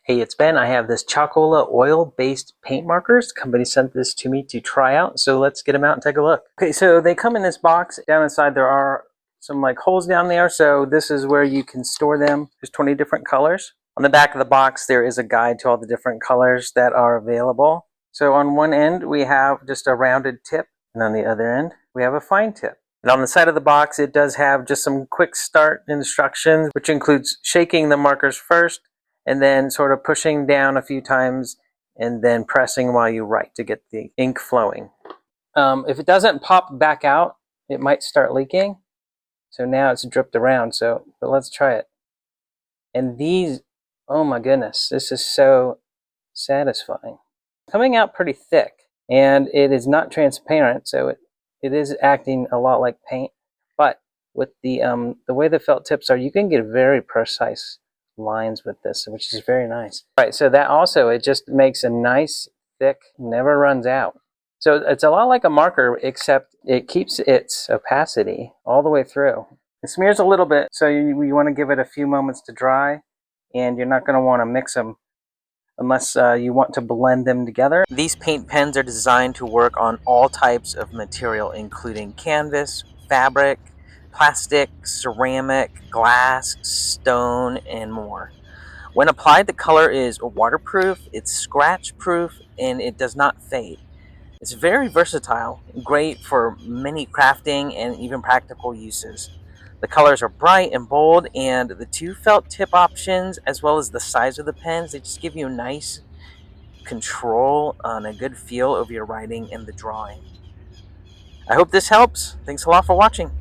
Hey, it's Ben. I have this Chalkola oil-based paint markers. The company sent this to me to try out, so let's get them out and take a look. Okay, so they come in this box. Down inside there are some like holes down there, so this is where you can store them. There's 20 different colors. On the back of the box there is a guide to all the different colors that are available. So on one end we have just a rounded tip, and on the other end we have a fine tip. And on the side of the box it does have just some quick start instructions, which includes shaking the markers first, and then sort of pushing down a few times and then pressing while you write to get the ink flowing. If it doesn't pop back out, it might start leaking. So now it's dripped around, but let's try it. And these, oh my goodness, this is so satisfying. Coming out pretty thick, and it is not transparent, so it is acting a lot like paint. But with the way the felt tips are, you can get very precise lines with this, which is very nice. All right, so that also, it just makes a nice thick, never runs out. So it's a lot like a marker, except it keeps its opacity all the way through. It smears a little bit, so you want to give it a few moments to dry, and you're not going to want to mix them unless you want to blend them together. These paint pens are designed to work on all types of material, including canvas, fabric, plastic, ceramic, glass, stone, and more. When applied, the color is waterproof, it's scratch proof, and it does not fade. It's very versatile, great for many crafting and even practical uses. The colors are bright and bold, and the two felt tip options, as well as the size of the pens, they just give you a nice control and a good feel of your writing and the drawing. I hope this helps. Thanks a lot for watching.